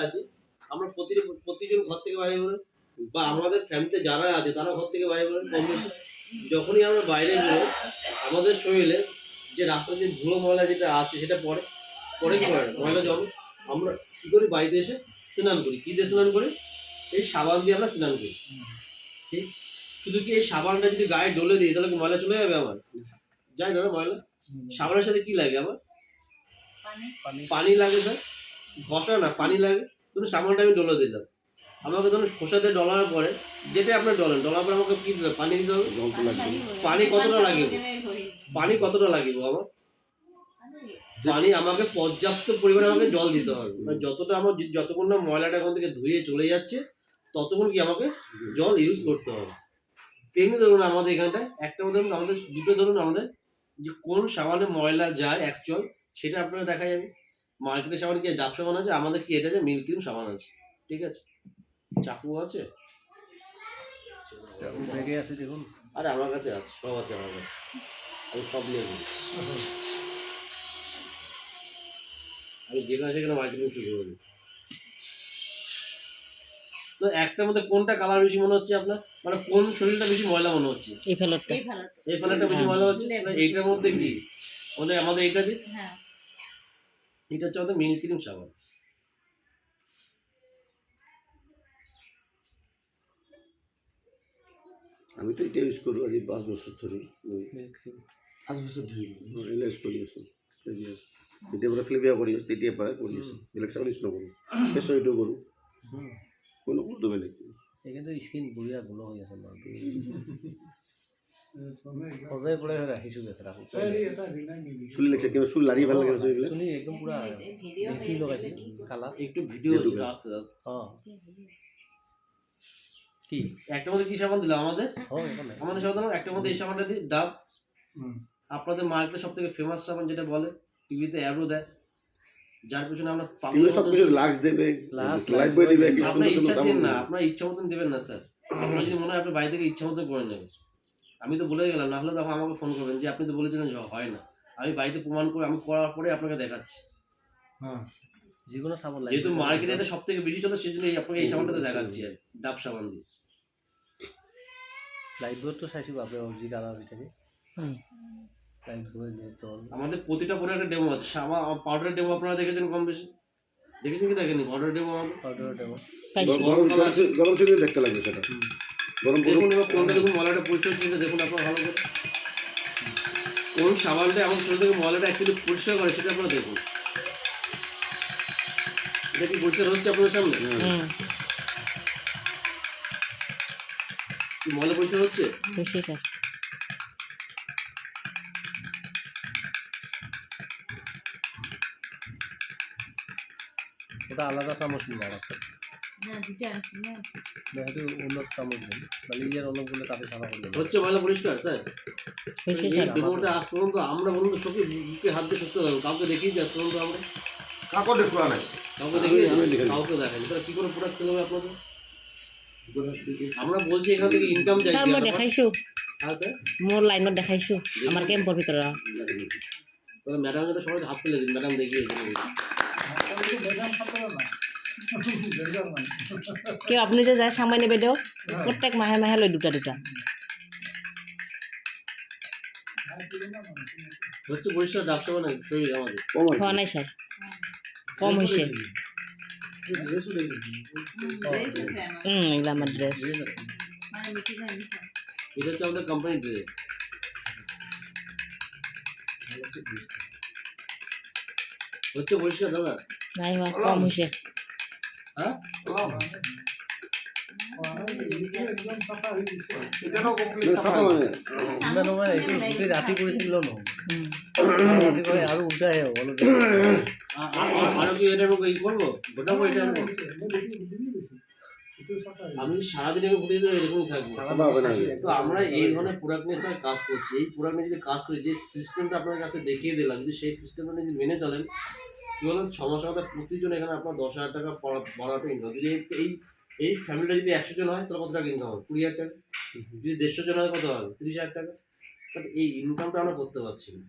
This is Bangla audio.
আছি, আমরা প্রতিজন ঘর থেকে বাইরে বেরোই, বা আমাদের ফ্যামিলিতে যারা আছে তারা ঘর থেকে বাইরে বেরোয় কম বেশি। যখনই আমরা বাইরে বেরোই আমাদের শরীরে যে রাস্তার যে ধুলো ময়লা যেটা আছে সেটা পরে কি করে ময়লা জল আমরা কী করি, বাড়িতে এসে স্নান করি। কী দিয়ে স্নান করি? এই সাবান দিয়ে আমরা স্নান করি। ঠিক, শুধু কি এই সাবানটা যদি গায়ে ডলে দিই তাহলে কি ময়লা চলে যাবে? আমার যাই না ময়লা। সাবানের সাথে কি লাগে আমার? পানি লাগে স্যার, ঘষা না পানি লাগে। কিন্তু সাবানটা আমি ডলে দিলাম, আমাকে ধরুন খোসাতে ডলার পরে যেটা আপনার ডলার পরে আমাকে কি দিতে পানি দিতে হবে। পানি কতটা লাগিব? কতটা লাগিব আমার? পানি আমাকে পর্যাপ্ত পরিমাণে আমাকে জল দিতে হবে। মানে যতটা আমার যতক্ষণ না ময়লাটা ওখান থেকে ধুয়ে চলে যাচ্ছে ততক্ষণ কি আমাকে জল ইউজ করতে হবে। তেমনি ধরুন আমাদের এখানটায় একটা ধরুন আমাদের দুটো ধরুন আমাদের যে কোন সাবানে ময়লা যায় অ্যাকচুয়াল সেটা আপনারা দেখা যাবে। মার্কেটের সাবান কি ডাব সাবান আছে, আমাদের কি এটা আছে মিল্ক ক্রিম সাবান আছে। ঠিক আছে, চাকু আছে, দেখুন। আরে আমার কাছে আছে, সব আছে আমার কাছে, আমি সব নিয়ে যাই। আমি যেখানে সেখানে মার্কেটিং শুরু করে দিই। তো একটার মধ্যে কোনটা কালার বেশি মনে হচ্ছে আপনার? মানে কোন শরীরটা বেশি ময়লা মনে হচ্ছে? এই ফালারটা বেশি ময়লা হচ্ছে। এইটার মধ্যে কি আমাদের এইটা দিই, এটা হচ্ছে আমাদের মিল্ক ক্রিম সাবান। আমি তো এটা ইউজ করি আজ 5 বছর ধরে। মিল্ক ক্রিম 5 বছর ধরে এটা ইউজ করি। এটা পুরো ফ্লেভিয়া করি, তেতিয়া পায় করি বেলেগ সাবান ইউজ নকৰো। ফেচৰ এইটো কৰোঁ, কোনো কৰোঁ বেলেগ। এইটো স্কিন বঢ়িয়া গ্লো হৈ আছে মোৰ। সজাই পৰাই ৰাখিছোঁ বেছ ৰাখোঁ। চুলি লাগছে কিবা চুল লাৰি ভাল লাগে চুলি একদম পুৰা দেখি লগাইছে কালা। একটু ভিডিও আসতে হ্যাঁ কি একটার মধ্যে কি সাবান দিলাম আমাদের সাধারণ একটার মধ্যে এই সাবানটা দিই ডাব। আপনাদের মার্কেটে সব থেকে ফেমাস সাবান যেটা বলে টিভিতে অ্যাডও দেয়, যার পিছনে আমরা সবকিছু লাক্স দেবে, লাইফ বয় দিবে, কি সুন্দর সুন্দর সাবান না আপনার ইচ্ছা মতন দেবেন না স্যার। আপনার যদি মনে হয় আপনি বাইরে থেকে ইচ্ছা মতো করে নেবেন, আমি তো বলে গেলাম, না হলে তখন আমাকে ফোন করবেন যে আপনি তো বলেছিলেন যে হয় না। আমি বাড়িতে প্রমাণ করে আমি করার পরে আপনাকে দেখাচ্ছি। হ্যাঁ, যে কোনো সাবান লাগে, যেহেতু মার্কেটে এটা সব থেকে বেশি চলে সেই জন্য আপনাকে এই সাবানটাতে দেখাচ্ছি আর ডাব সাবান দিয়ে। লাইট বয় তো চাইছি বাপরে অবজি কালার থাকে। আমাদের প্রতিটা পরে একটা ডেমো আছে। পাউডার ডেমো আপনারা দেখেছেন কম বেশি, দেখেছেন কি দেখেনি? পাউডার ডেমো গরম থেকে দেখতে লাগবে সেটা। গরম দেখুন এবার কোনটা দেখুন ময়লাটা পরিষ্কার হচ্ছে দেখুন আপনারা ভালো করে। কোন সাবানটা এমন শরীর থেকে ময়লাটা অ্যাকচুয়ালি পরিষ্কার করে সেটা আপনারা দেখুন। এটা কি পরিষ্কার হচ্ছে আপনাদের সামনে? ময়লা পরিষ্কার হচ্ছে? স্যার ওটা আলাদা চামচ নিয়ে রাখতে উন্নত চামচ দিন, তাহলে ইয়ার অনেকগুলো কাপে সাফা করবে। হচ্ছে ময়লা পরিষ্কার স্যার? ডেমোটা আজ পর্যন্ত আমরা বলুন সবকে বুকে হাত দিয়ে সত্যি দেবো, কাউকে দেখিয়ে যাচ্ছ পর্যন্ত আমরা কাউকে দেখতে নাই, কাউকে দেখিয়ে কাউকে দেখেন তাহলে কি করে প্রোডাক্ট সেল হবে আপনাদের? আমরা বলছি এখান থেকে ইনকাম চাই। মই দেখাইছো, হ্যাঁ স্যার মোর লাইনত দেখাইছো আমার ক্যাম্পের ভিতরে। তাহলে ম্যাডাম যেটা সবাই হাত তুলে দিন, ম্যাডাম দেখিয়ে কেউ আপনি যে যায় সামাই নেবে দেও প্রত্যেক মাহে মাহে লয় দুটা দুটা। হচ্ছে পরিষ্কার ডাব সাবান শরীর আমাদের হওয়া নাই স্যার, কম হয়েছে। এগুলো আমার ড্রেস, এটা হচ্ছে আমাদের কোম্পানি ড্রেস। হচ্ছে পরিষ্কার দাদা? নাই কম হয়েছে। হ্যাঁ রাতি করে থাকল না আরো উল্টাই বলো আরো কি এটা ই করবো গোটাবো এটা আমি সারাদিন ঘুরে এরকমই থাকবো। তো আমরা এই ধরনের প্রোডাক্ট নিয়ে স্যার কাজ করছি। এই প্রোডাক্ট নিয়ে যদি কাজ করি, যে সিস্টেমটা আপনার কাছে দেখিয়ে দিলাম, যদি সেই সিস্টেমটা যদি মেনে চলেন কি বলেন 6 মাসের মধ্যে প্রতিজন এখানে আপনার 10,000 টাকা পড়াটা ইনকাম। যদি এই ফ্যামিলিটা যদি 100 জন হয় তাহলে কত টাকা ইনকাম হবে? 20,000 টাকা। যদি 150 জন হয় কত হবে? 30,000 টাকা। বাট এই ইনকামটা আমরা করতে পারছি না।